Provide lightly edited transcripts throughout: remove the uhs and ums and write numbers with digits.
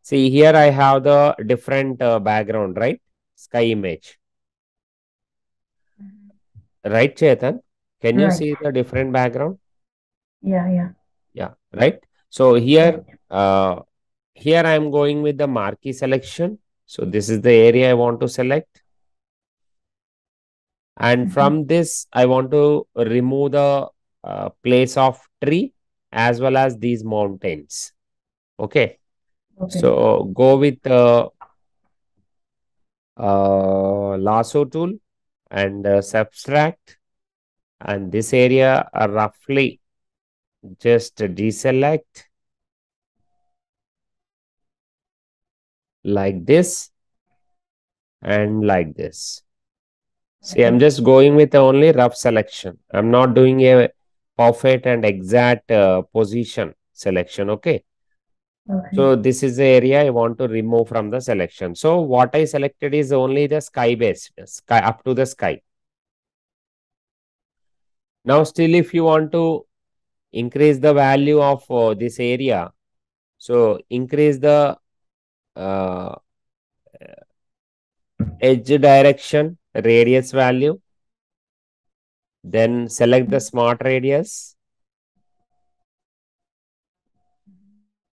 See, here I have the different background, right? Sky image. Right, Chetan? Can you Right. see the different background? Yeah, yeah. Yeah, right. So Right. here I am going with the marquee selection. So this is the area I want to select. And Mm-hmm. from this, I want to remove the place of tree as well as these mountains. Okay. Okay. So go with lasso tool and subtract. And this area roughly just deselect like this and like this. See, I'm Okay. just going with only rough selection. I'm not doing a perfect and exact position selection. Okay. Okay. So this is the area I want to remove from the selection. So what I selected is only the sky based, sky up to the sky. Now, still, if you want to increase the value of this area, so increase the uh, edge direction, radius value, then select the smart radius,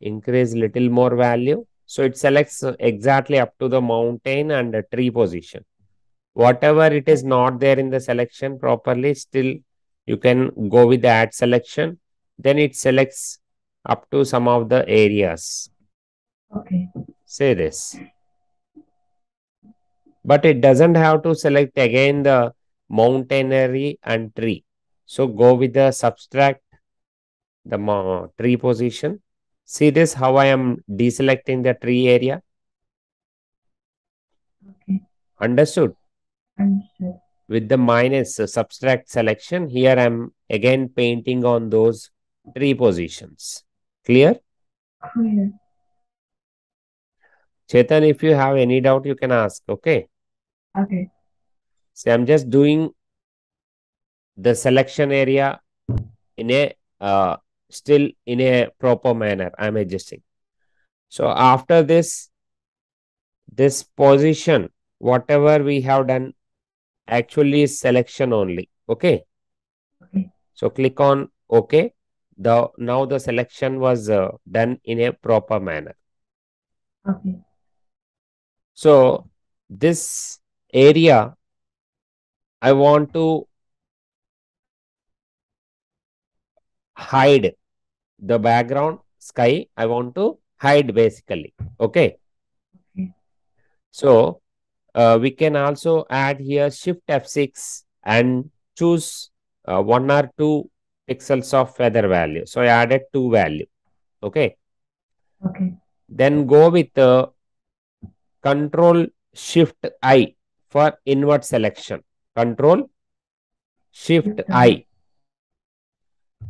increase little more value. So it selects exactly up to the mountain and the tree position. Whatever it is Okay. not there in the selection properly, still you can go with the add selection. Then it selects up to some of the areas. Okay. Say this. But it doesn't have to select again the mountainery and tree. So go with the subtract the tree position. See this how I am deselecting the tree area. Okay. Understood? Understood. With the minus subtract selection, here I am again painting on those tree positions. Clear? Clear. Chetan, if you have any doubt, you can ask. Okay. Okay. See, I'm just doing the selection area in a still in a proper manner. I'm adjusting. So after this position, whatever we have done actually is selection only. Okay. Okay. So click on OK. Now the selection was done in a proper manner. Okay. So this area I want to hide the background sky. I want to hide basically. Okay. Okay. So we can also add here Shift F6 and choose one or two pixels of feather value. So I added two value. Okay. Okay. Then go with Control Shift I for invert selection. Control Shift Shift I. I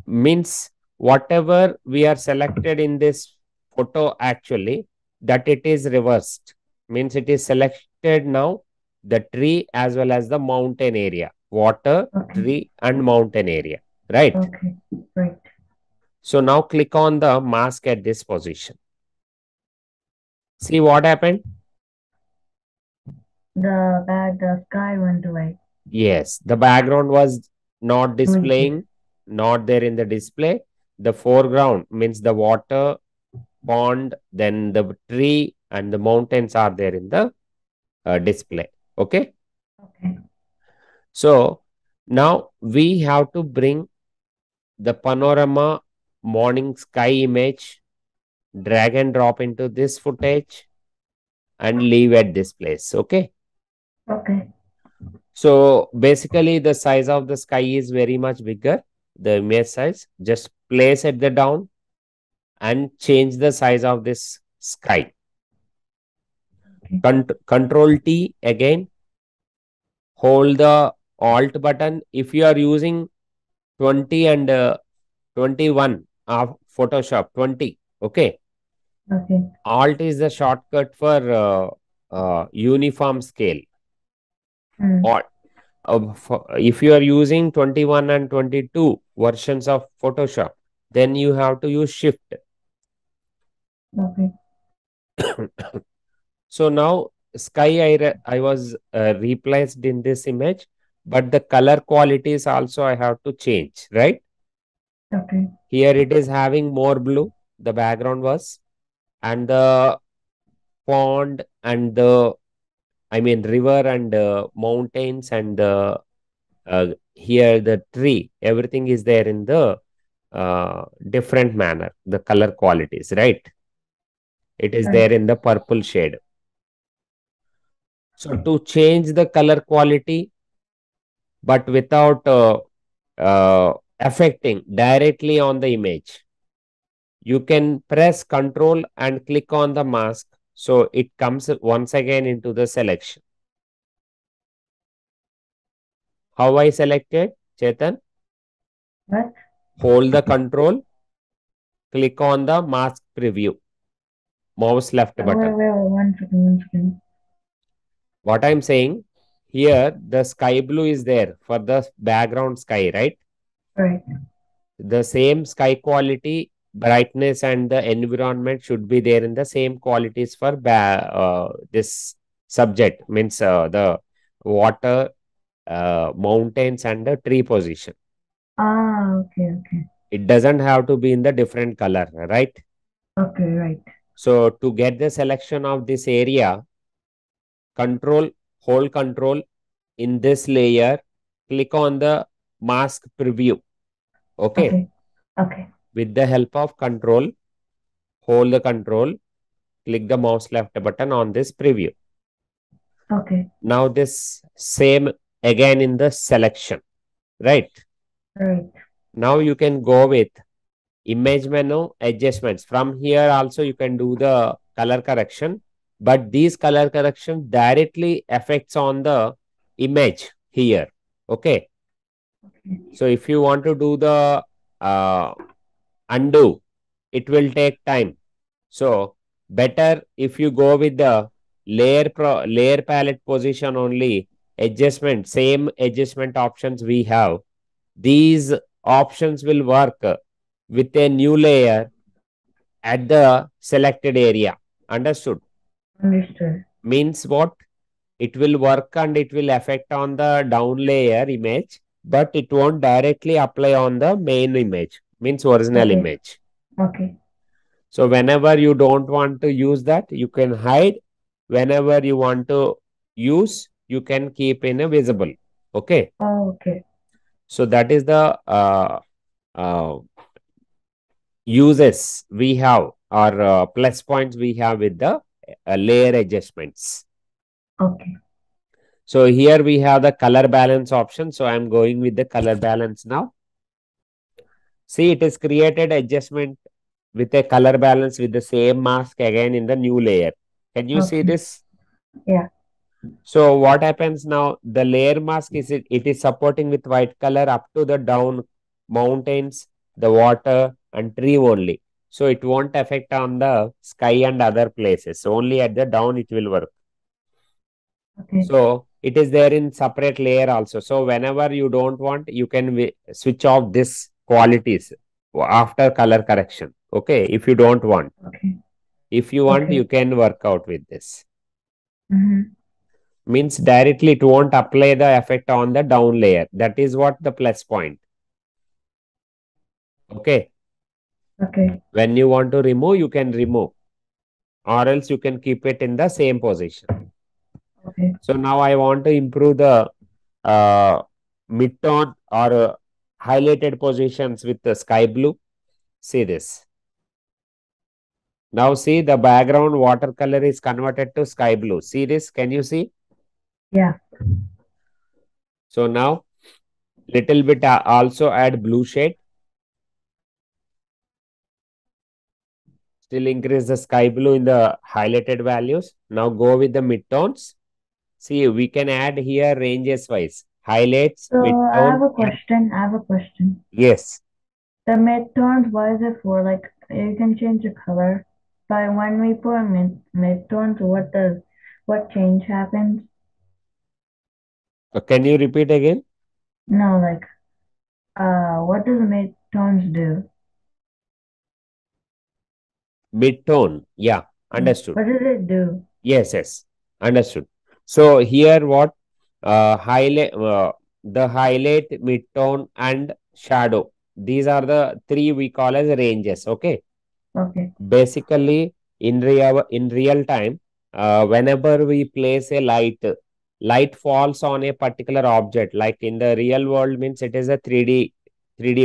means whatever we are selected in this photo actually that it is reversed means it is selected now the tree as well as the mountain area, water, Okay. tree and mountain area, right? Okay. Right. So now click on the mask at this position. See what happened? The sky went away. Yes, the background was not Deleted. displaying, not there in the display. The foreground means the water, pond, then the tree and the mountains are there in the display. Okay. Okay. So now we have to bring the panorama morning sky image, drag and drop into this footage and leave at this place. Okay. Okay. So basically the size of the sky is very much bigger. The image size, just place at the down and change the size of this sky. Okay. Control T again, hold the Alt button. If you are using 20 and 21 of Photoshop 20, okay. Okay. Alt is the shortcut for uniform scale. Hmm. Or if you are using 21 and 22 versions of Photoshop, then you have to use Shift. Okay. So now sky I was replaced in this image, but the color qualities also I have to change, right? Okay. Here it is having more blue, the background was, and the pond and the, I mean, river and mountains and here the tree, everything is there in the different manner, the color qualities, right? It is Right. there in the purple shade. So to change the color quality, but without affecting directly on the image, you can press Control and click on the mask. So it comes once again into the selection. How I selected, Chetan? What? Hold the control, click on the mask preview, mouse left Wait, button. wait, wait, one second, one second. What I'm saying, here the sky blue is there for the background sky, right? Right. The same sky quality, brightness, and the environment should be there in the same qualities for this subject, means the water, mountains, and the tree position. Ah, okay, okay. It doesn't have to be in the different color, right? Okay, right. So to get the selection of this area, control, hold control in this layer, click on the mask preview. Okay. Okay. Okay. With the help of control, hold the control, click the mouse left button on this preview. Okay. Now this same again in the selection, right? Right. Now you can go with image menu adjustments. From here also you can do the color correction, but these color correction directly affects on the image here. Okay. Okay. So if you want to do the uh, undo, it will take time. So better if you go with the layer palette position only, adjustment, same adjustment options we have. These options will work with a new layer at the selected area. Understood? Understood. Means what? It will work and it will affect on the down layer image, but it won't directly apply on the main image, means original Okay. image. Okay. So whenever you don't want to use that, you can hide. Whenever you want to use, you can keep in a visible. Okay. Oh, okay. So that is the uh, uses we have, or plus points we have with the layer adjustments. Okay. So here we have the color balance option. So I'm going with the color balance now. See, it is created adjustment with a color balance with the same mask again in the new layer. Can you see Okay. this? Yeah. So what happens now? The layer mask it is supporting with white color up to the down mountains, the water and tree only. So it won't affect on the sky and other places. Only at the down it will work. Okay. So it is there in separate layer also. So whenever you don't want, you can switch off this qualities after color correction. Okay, if you don't want. Okay. If you want, Okay. you can work out with this. Mm-hmm. Means directly it won't apply the effect on the down layer. That is what the plus point. Okay. Okay. When you want to remove, you can remove, or else you can keep it in the same position. Okay. So now I want to improve the mid-tone or highlighted positions with the sky blue. See this. Now see the background watercolor is converted to sky blue. See this? Can you see? Yeah. So now little bit also add blue shade. Still increase the sky blue in the highlighted values. Now go with the midtones. See, we can add here ranges wise. Highlights, So I have midtone, a or question. I have a question. yes. The midtones, what is it for? Like you can change the color. But when we put midtones, what change happens? Can you repeat again? No, like what does midtones do? Midtone. Yeah. Understood. What does it do? Yes, yes. Understood. So here what highlight the highlight, midtone, and shadow. These are the three we call as ranges. Okay. Okay. Basically, in real time, whenever we place a light falls on a particular object. Like in the real world means it is a 3D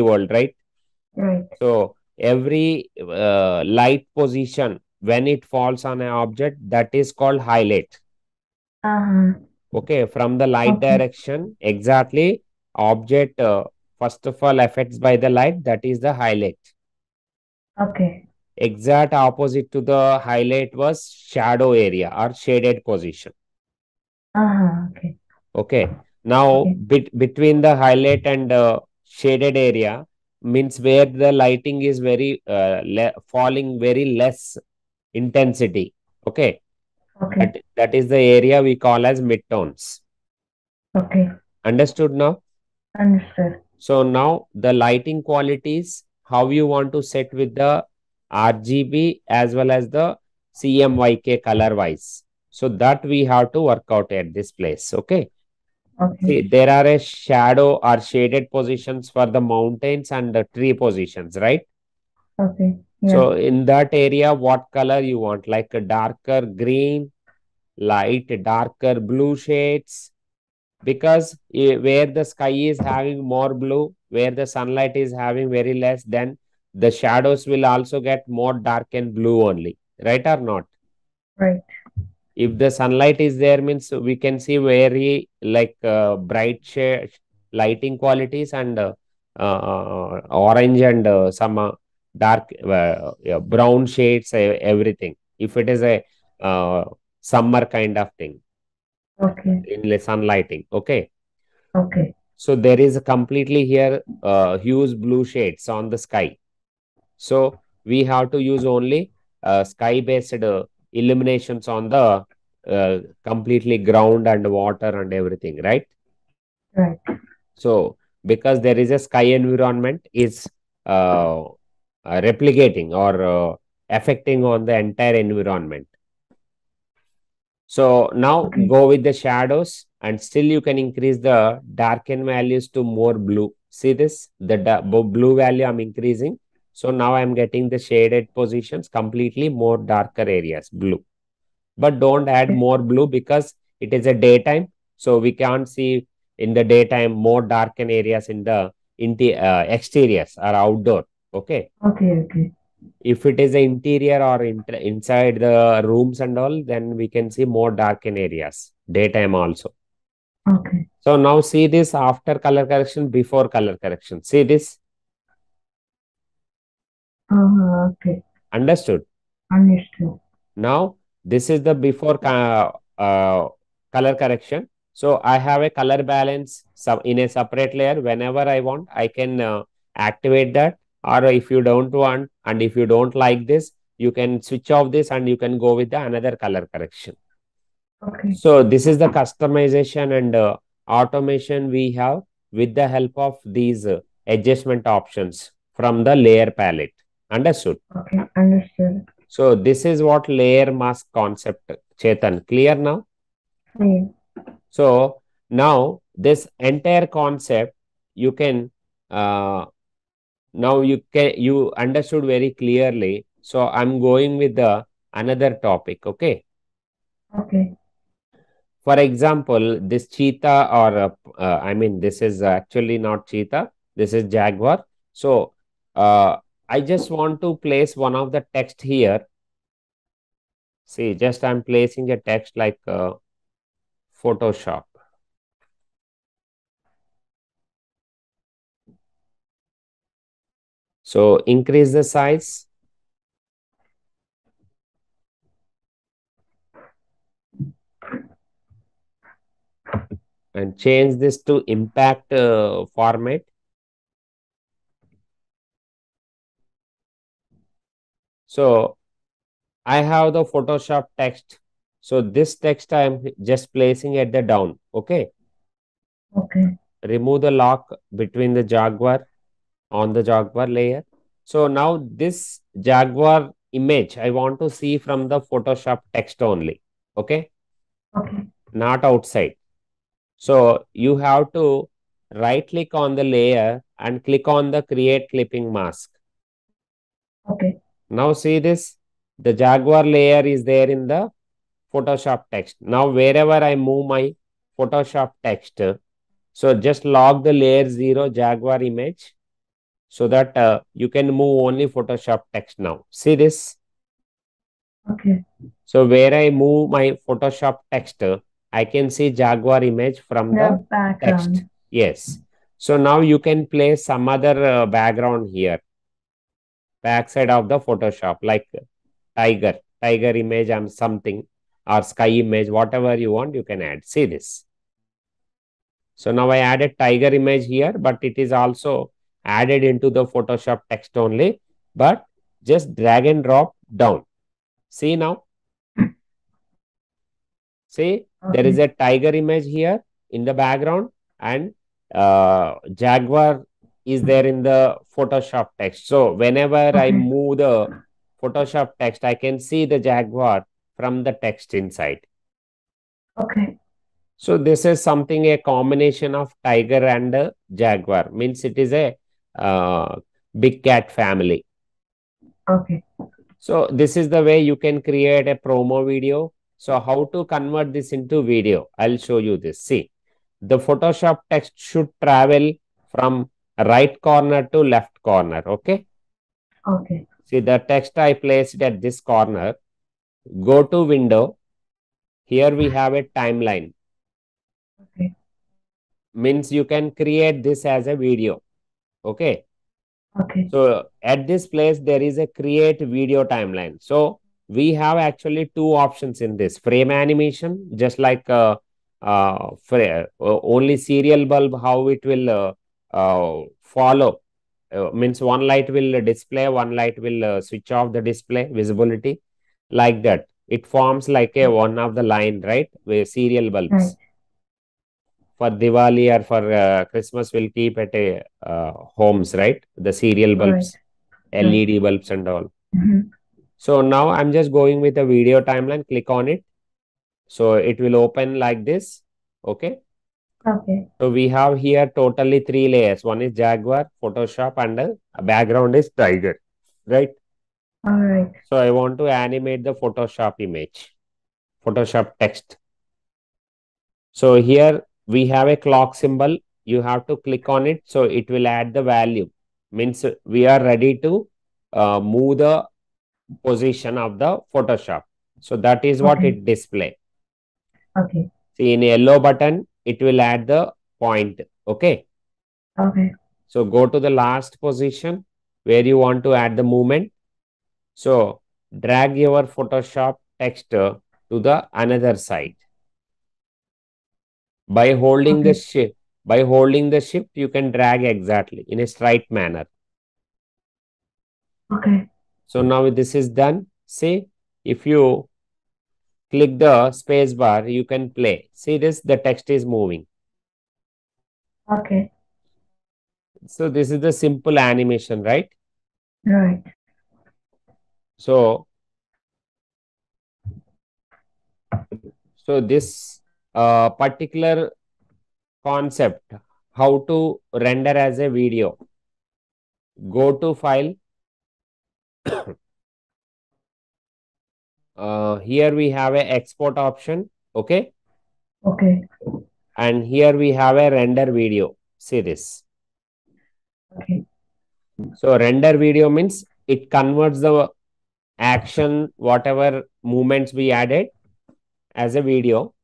world, right? Right. So every light position when it falls on an object, that is called highlight. Uh-huh. Okay, from the light Okay. direction, exactly object first of all affects by the light, that is the highlight. Okay. Exact opposite to the highlight was shadow area or shaded position. Uh-huh. Okay. Okay, now Okay. between the highlight and shaded area means where the lighting is very falling very less intensity. Okay, Okay. that is the area we call as midtones. Okay. Understood now? Understood. So now the lighting qualities, how you want to set with the RGB as well as the CMYK color wise. So that we have to work out at this place. Okay. Okay. See, there are a shadow or shaded positions for the mountains and the tree positions, right? Okay. Yeah. So in that area, what color you want? Like a darker green, light, darker blue shades, because where the sky is having more blue, where the sunlight is having very less, then the shadows will also get more dark and blue only, right or not? Right. If the sunlight is there means we can see very like bright shade lighting qualities and orange and some dark yeah, brown shades, everything, if it is a uh, summer kind of thing Okay. in the sunlighting. Okay. Okay. So there is a completely here huge blue shades on the sky. So we have to use only sky based illuminations on the completely ground and water and everything, right? Right. So because there is a sky environment is uh, replicating or affecting on the entire environment. So now Okay. go with the shadows and still you can increase the darken values to more blue. See this, the blue value I'm increasing. So now I'm getting the shaded positions completely more darker areas, blue. But don't add Okay. more blue because it is a daytime. So we can't see in the daytime more darken areas in the exteriors or outdoor. Okay. Okay. Okay. If it is the interior or inside the rooms and all, then we can see more darken areas, daytime also. Okay. So now see this after color correction, before color correction. See this, Okay. understood? Understood. Now this is the before color correction. So I have a color balance in a separate layer. Whenever I want, I can activate that. Or if you don't want and if you don't like this, you can switch off this and you can go with the another color correction. Okay. So this is the customization and automation we have with the help of these adjustment options from the layer palette. Understood? Okay. Understood. So this is what layer mask concept, Chetan. Clear now? Clear. So now this entire concept you can now you understood very clearly. So I'm going with the another topic. Okay. Okay. For example, this cheetah or I mean, this is actually not cheetah. This is jaguar. So I just want to place one of the text here. See, just I'm placing a text like Photoshop. So increase the size and change this to impact format. So I have the Photoshop text. So this text I am just placing at the down. Okay. Okay. Remove the lock between the jaguar on the jaguar layer. So now this jaguar image I want to see from the Photoshop text only. Okay, Okay. not outside. So you have to right click on the layer and click on the create clipping mask. Okay. Now see this, the Jaguar layer is there in the Photoshop text. Now wherever I move my Photoshop text, so just log the layer 0 Jaguar image so that you can move only Photoshop text now. See this? Okay. So where I move my Photoshop text, I can see Jaguar image from the The text. background. Yes. So now you can place some other background here, backside of the Photoshop, like tiger image and something, or sky image, whatever you want, you can add. See this. So now I added tiger image here, but it is also added into the Photoshop text only, but just drag and drop down. See now, see there is Okay. a tiger image here in the background, and Jaguar is there in the Photoshop text. So whenever I Okay. move the Photoshop text, I can see the Jaguar from the text inside. Okay. So this is something, a combination of tiger and jaguar, means it is a uh, big cat family. Okay. So this is the way you can create a promo video. So how to convert this into video? I'll show you this. See, the Photoshop text should travel from right corner to left corner. Okay. Okay. See, the text I placed at this corner. Go to window. Here we have a timeline. Okay. Means you can create this as a video. Okay. Okay. So at this place, there is a create video timeline. So we have actually two options in this: frame animation, just like only serial bulb, how it will follow. Means one light will display, one light will switch off the display visibility, like that. It forms like a one of the line, right? With serial Right. bulbs for Diwali or for Christmas, will keep at a homes, right? The serial Right. bulbs, Right. LED bulbs and all. Mm-hmm. So now I'm just going with the video timeline. Click on it. So it will open like this. Okay. Okay. So we have here totally three layers. One is Jaguar, Photoshop, and a background is Tiger. Right. All right. So I want to animate the Photoshop image, Photoshop text. So here we have a clock symbol. You have to click on it. So it will add the value. Means we are ready to move the position of the Photoshop. So that is what Okay. it display. Okay. See, in yellow button, it will add the point. Okay. Okay. So go to the last position where you want to add the movement. So drag your Photoshop text to the another side. By holding the Okay. shift, you can drag exactly in a straight manner. Okay. So now this is done. See, if you click the space bar, you can play. See this, the text is moving. Okay. So this is the simple animation, right? Right. So, this particular concept, how to render as a video. Go to file. Here we have a export option. Okay. Okay. And here we have a render video. See this. Okay. So render video means it converts the action, whatever movements we added as a video.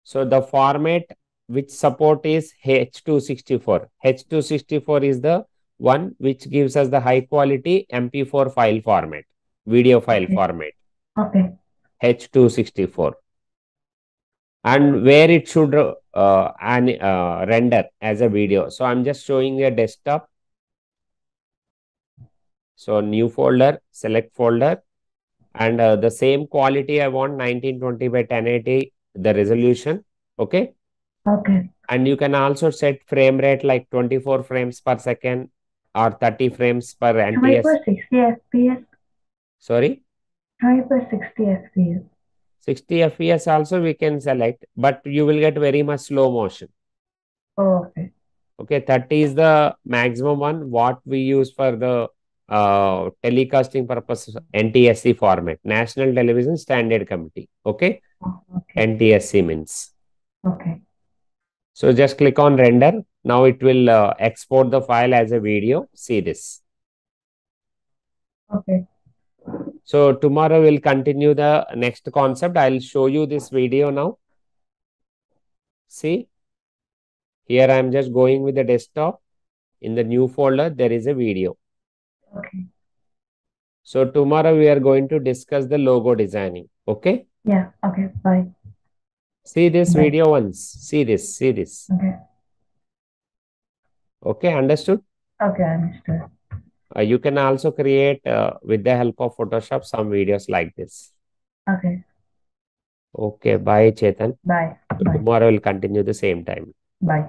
So the format which support is H264. H264 is the one which gives us the high quality MP4 file format, video file Okay. format, Okay. H264. And where it should render as a video. So I'm just showing a desktop. So new folder, select folder, and the same quality I want, 1920 by 1080, the resolution. Okay. Okay. And you can also set frame rate like 24 frames per second or 30 frames per NTS. 24 60 FPS. Sorry. Try for 60 FPS. 60 FPS also we can select, but you will get very much slow motion. Oh, okay. Okay, 30 is the maximum one what we use for the telecasting purposes, NTSC format, National Television Standard Committee. Okay, Oh, okay. NTSC means. Okay. So just click on render. Now it will export the file as a video. See this. Okay. So tomorrow we'll continue the next concept. I'll show you this video now. See, here I'm just going with the desktop. In the new folder, there is a video. Okay. So tomorrow we are going to discuss the logo designing. Okay. Yeah. Okay. Bye. See this Bye. video once. See this. See this. Okay. Okay. Understood? Okay, understood. You can also create with the help of Photoshop some videos like this. Okay. Okay. Bye, Chetan. Bye. So Bye. tomorrow we'll continue the same time. Bye.